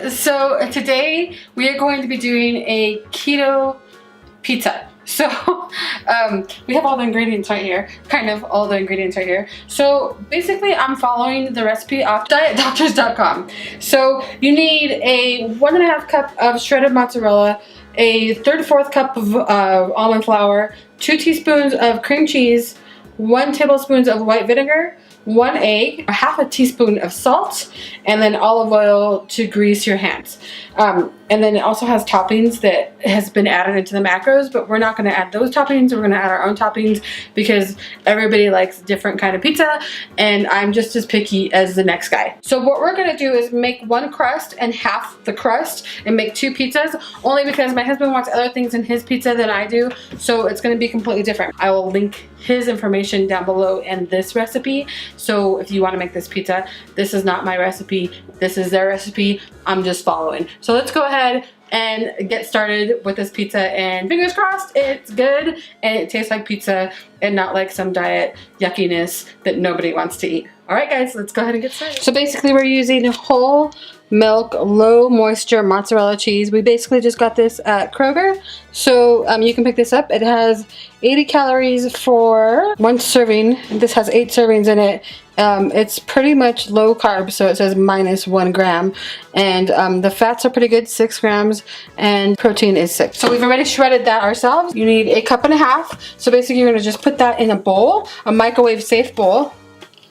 So today we are going to be doing a keto pizza. So we have all the ingredients right here, kind of all the ingredients right here. So basically I'm following the recipe off dietdoctors.com. So you need a 1.5 cup of shredded mozzarella, a 1/3 cup of almond flour, 2 teaspoons of cream cheese, 1 tablespoon of white vinegar, 1 egg, 1/2 teaspoon of salt, and then olive oil to grease your hands. And then it also has toppings that has been added into the macros, but we're not going to add those toppings. We're going to add our own toppings because everybody likes different kind of pizza, and I'm just as picky as the next guy. So what we're going to do is make 1 crust and half the crust and make 2 pizzas, only because my husband wants other things in his pizza than I do, so it's going to be completely different. I will link his information down below in this recipe, so if you want to make this pizza, this is not my recipe, this is their recipe, I'm just following. So let's go ahead and get started with this pizza, and fingers crossed it's good and it tastes like pizza and not like some diet yuckiness that nobody wants to eat. Alright guys, let's go ahead and get started. So basically we're using whole milk, low moisture mozzarella cheese. We basically just got this at Kroger, so you can pick this up. It has 80 calories for 1 serving. This has 8 servings in it. It's pretty much low carb, so it says -1 gram, and the fats are pretty good, 6 grams, and protein is 6. So we've already shredded that ourselves. You need 1.5 cups. So basically you're gonna just put that in a bowl, a microwave safe bowl.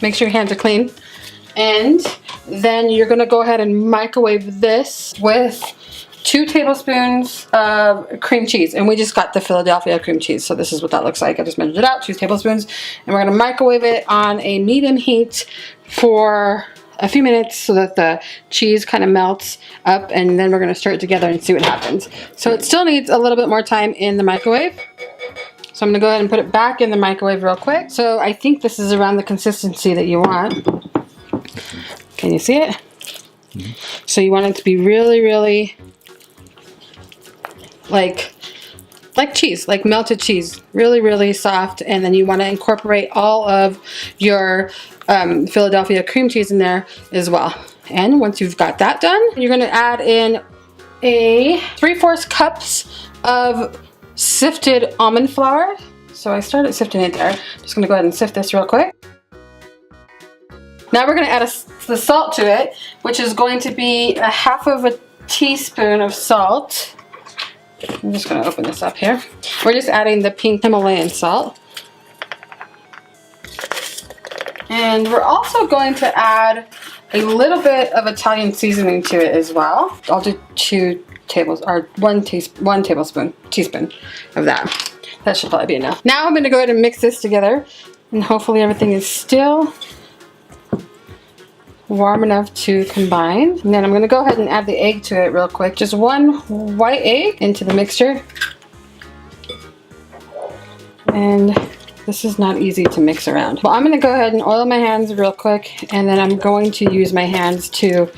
Make sure your hands are clean. And then you're gonna go ahead and microwave this with 2 tablespoons of cream cheese. And we just got the Philadelphia cream cheese, so this is what that looks like. I just measured it out, 2 tablespoons. And we're gonna microwave it on a medium heat for a few minutes so that the cheese kind of melts up, and then we're gonna stir it together and see what happens. So it still needs a little bit more time in the microwave. So I'm gonna go ahead and put it back in the microwave real quick. So I think this is around the consistency that you want. Can you see it? Mm-hmm. So you want it to be really, really like cheese, like melted cheese, really, really soft. And then you want to incorporate all of your Philadelphia cream cheese in there as well. And once you've got that done, you're going to add in a 3/4 cups of sifted almond flour. So I started sifting it there. Just going to go ahead and sift this real quick. Now we're going to add the salt to it, which is going to be 1/2 teaspoon of salt. I'm just going to open this up here. We're just adding the pink Himalayan salt. And we're also going to add a little bit of Italian seasoning to it as well. I'll do 1 teaspoon of that. That should probably be enough. Now I'm going to go ahead and mix this together, and hopefully everything is still warm enough to combine. And then I'm going to go ahead and add the egg to it real quick. Just 1 white egg into the mixture. And this is not easy to mix around. Well, I'm going to go ahead and oil my hands real quick, and then I'm going to use my hands to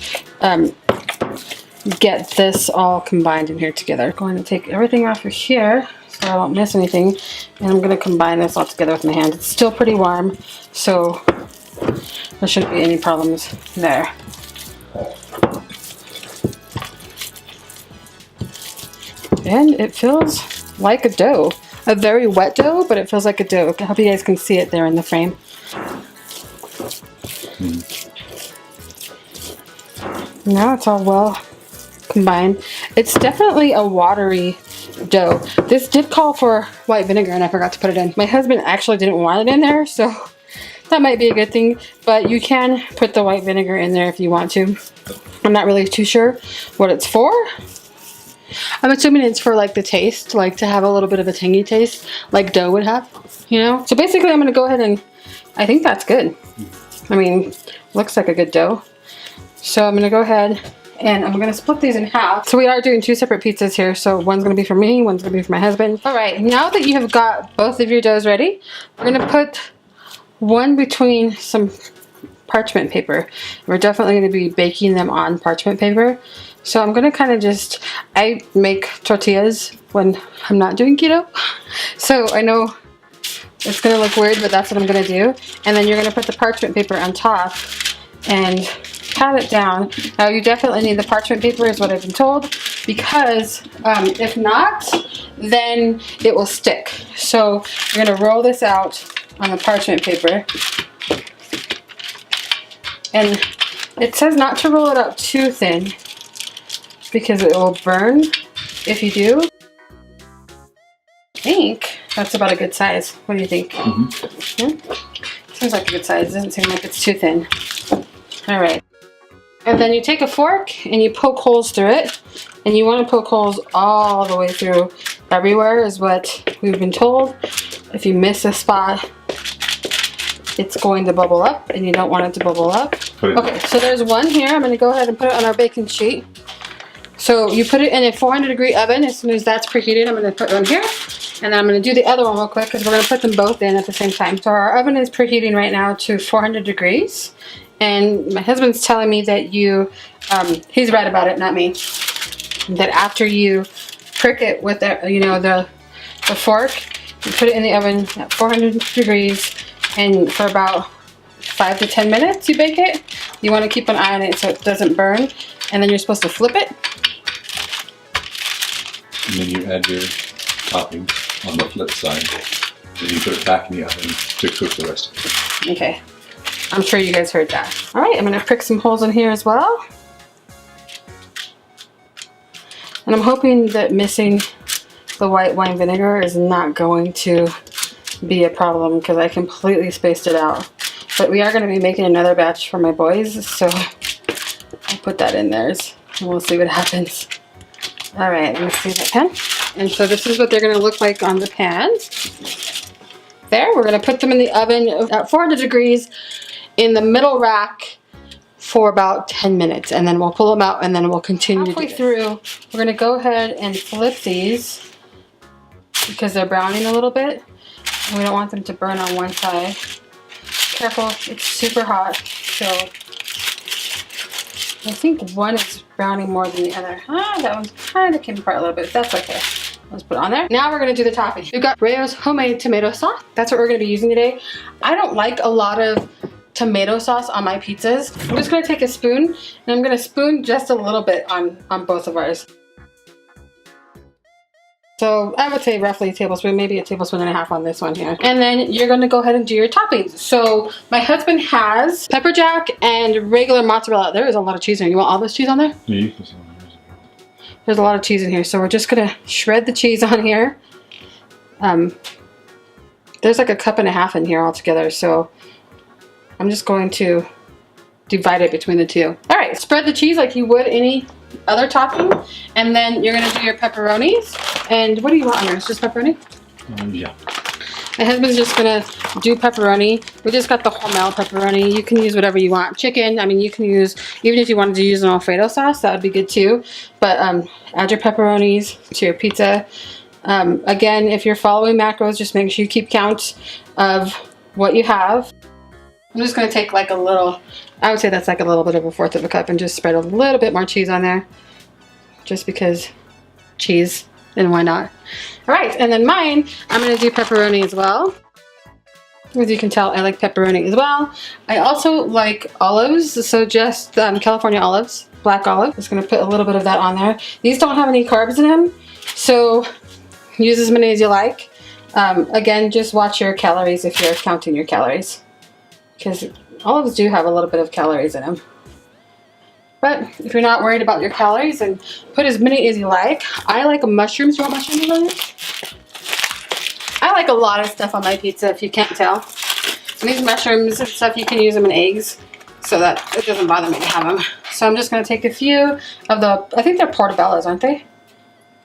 get this all combined in here together. I'm going to take everything off of here so I don't miss anything, and I'm going to combine this all together with my hands. It's still pretty warm, so there shouldn't be any problems there. And it feels like a dough. A very wet dough, but it feels like a dough. I hope you guys can see it there in the frame. Now it's all well combined. It's definitely a watery dough. This did call for white vinegar, and I forgot to put it in. My husband actually didn't want it in there, so that might be a good thing, but you can put the white vinegar in there if you want to. I'm not really too sure what it's for. I'm assuming it's for like the taste, like to have a little bit of a tangy taste, like dough would have, you know? So basically I'm gonna go ahead and, I think that's good. I mean, looks like a good dough. So I'm gonna go ahead and I'm gonna split these in half. So we are doing 2 separate pizzas here. So one's gonna be for me, one's gonna be for my husband. All right, now that you have got both of your doughs ready, we're gonna put one between some parchment paper. We're definitely going to be baking them on parchment paper. So I'm going to kind of just, I make tortillas when I'm not doing keto. So I know it's going to look weird, but that's what I'm going to do. And then you're going to put the parchment paper on top and pat it down. Now you definitely need the parchment paper is what I've been told, because if not, then it will stick. So you're gonna roll this out on the parchment paper. And it says not to roll it out too thin because it will burn if you do. I think that's about a good size. What do you think? Seems like a good size. It doesn't seem like it's too thin. All right. And then you take a fork and you poke holes through it. And you want to poke holes all the way through everywhere is what we've been told. If you miss a spot, it's going to bubble up and you don't want it to bubble up. Okay, so there's one here. I'm going to go ahead and put it on our baking sheet. So you put it in a 400-degree oven. As soon as that's preheated, I'm going to put them here. And then I'm going to do the other one real quick because we're going to put them both in at the same time. So our oven is preheating right now to 400 degrees. And my husband's telling me that he's right about it, not me. That after you prick it with the fork, you put it in the oven at 400 degrees. And for about 5 to 10 minutes you bake it. You want to keep an eye on it so it doesn't burn. And then you're supposed to flip it. And then you add your topping on the flip side. And you put it back in the oven to cook the rest of it. Okay. I'm sure you guys heard that. Alright, I'm going to prick some holes in here as well. And I'm hoping that missing the white wine vinegar is not going to be a problem because I completely spaced it out. But we are going to be making another batch for my boys, so I'll put that in theirs and we'll see what happens. Alright, let me see that pan. And so this is what they're going to look like on the pan. There, we're going to put them in the oven at 400 degrees in the middle rack for about 10 minutes, and then we'll pull them out and then we'll continue halfway through. We're going to go ahead and flip these because they're browning a little bit. And we don't want them to burn on one side. Careful, it's super hot, so I think one is browning more than the other. That one kind of came apart a little bit. That's okay. Let's put it on there. Now we're going to do the topping. We've got Rayo's homemade tomato sauce. That's what we're going to be using today. I don't like a lot of tomato sauce on my pizzas. I'm just going to take a spoon and I'm going to spoon just a little bit on both of ours. So I would say roughly a tablespoon, maybe a tablespoon and a half on this one here. And then you're going to go ahead and do your toppings. So my husband has pepper jack and regular mozzarella. There is a lot of cheese in here. You want all this cheese on there? Yeah, you can put some on there. There's a lot of cheese in here. So we're just going to shred the cheese on here. There's like a cup and a half in here altogether. So I'm just going to divide it between the two. All right, spread the cheese like you would any other topping, and then you're gonna do your pepperonis. And what do you want on yours? Just pepperoni? Yeah. My husband's just gonna do pepperoni. We just got the Hormel pepperoni. You can use whatever you want. Chicken, I mean, you can use, even if you wanted to use an Alfredo sauce, that would be good too. But add your pepperonis to your pizza. Again, if you're following macros, just make sure you keep count of what you have. I'm just gonna take like a little, I would say that's like a little bit of 1/4 of a cup, and just spread a little bit more cheese on there. Just because cheese, and why not? All right, and then mine, I'm gonna do pepperoni as well. As you can tell, I like pepperoni as well. I also like olives, so just California olives, black olive. Just gonna put a little bit of that on there. These don't have any carbs in them, so use as many as you like. Again, just watch your calories if you're counting your calories, because olives do have a little bit of calories in them. But if you're not worried about your calories, then put as many as you like. I like mushrooms. Do you want mushrooms on it? I like a lot of stuff on my pizza, if you can't tell. And these mushrooms and stuff, you can use them in eggs, so that it doesn't bother me to have them. So I'm just going to take a few of the, I think they're portobellos, aren't they?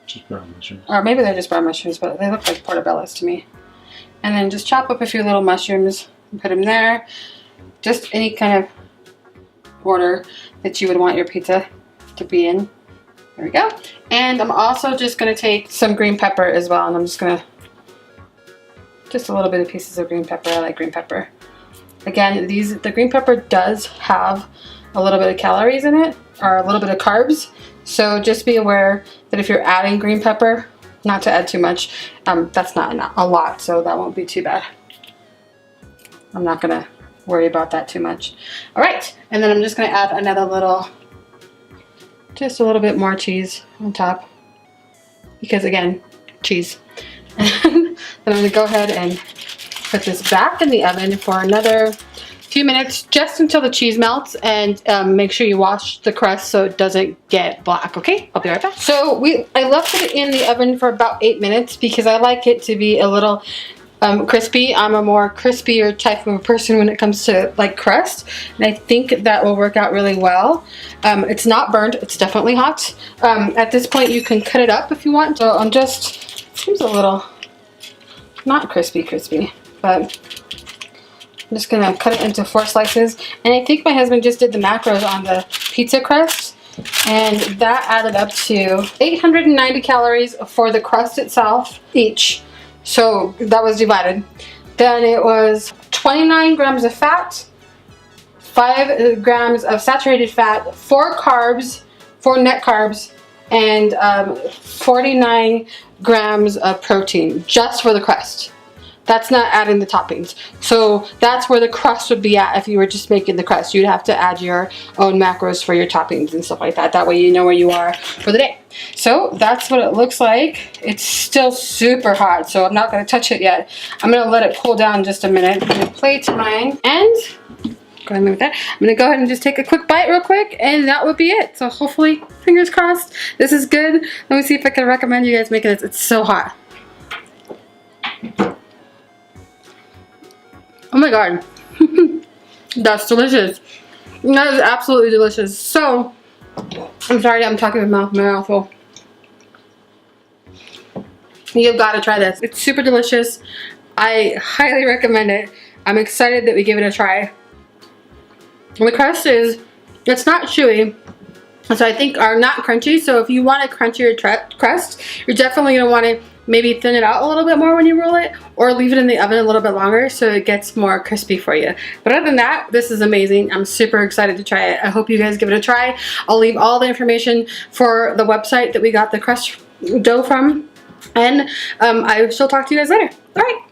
Just brown mushrooms. Or maybe they're just brown mushrooms, but they look like portobellos to me. And then just chop up a few little mushrooms and put them there. Just any kind of order that you would want your pizza to be in. There we go. And I'm also just going to take some green pepper as well, and I'm just going to, just a little bit of pieces of green pepper. I like green pepper. Again, the green pepper does have a little bit of calories in it, or a little bit of carbs. So just be aware that if you're adding green pepper, not to add too much. That's not a lot, so that won't be too bad. I'm not gonna worry about that too much. All right, and then I'm just gonna add another little, just a little bit more cheese on top, because again, cheese. And then I'm gonna go ahead and put this back in the oven for another few minutes, just until the cheese melts, and make sure you wash the crust so it doesn't get black. Okay, I'll be right back. So I left it in the oven for about 8 minutes because I like it to be a little crispy. I'm a more crispier type of a person when it comes to like crust, and I think that will work out really well. It's not burnt, it's definitely hot. At this point you can cut it up if you want. So I'm just, seems a little not crispy, but I'm just gonna cut it into 4 slices. And I think my husband just did the macros on the pizza crust, and that added up to 890 calories for the crust itself each. So that was divided. Then it was 29 grams of fat, 5 grams of saturated fat, 4 carbs, 4 net carbs, and 49 grams of protein just for the crust. That's not adding the toppings. So that's where the crust would be at if you were just making the crust. You'd have to add your own macros for your toppings and stuff like that. That way you know where you are for the day. So that's what it looks like. It's still super hot, so I'm not gonna touch it yet. I'm gonna let it cool down just a minute. I'm gonna plate mine, and go ahead and move that. I'm gonna go ahead and just take a quick bite real quick, and that would be it. So hopefully, fingers crossed, this is good. Let me see if I can recommend you guys making this. It's so hot. Oh my god. That's delicious. That is absolutely delicious. So, I'm sorry I'm talking with my mouth full. You've got to try this. It's super delicious. I highly recommend it. I'm excited that we give it a try. The crust is, it's not chewy, so I think are not crunchy. So if you want a crunchier crust, you're definitely going to want to maybe thin it out a little bit more when you roll it, or leave it in the oven a little bit longer so it gets more crispy for you. But other than that, this is amazing. I'm super excited to try it. I hope you guys give it a try. I'll leave all the information for the website that we got the crust dough from, and I shall talk to you guys later. All right.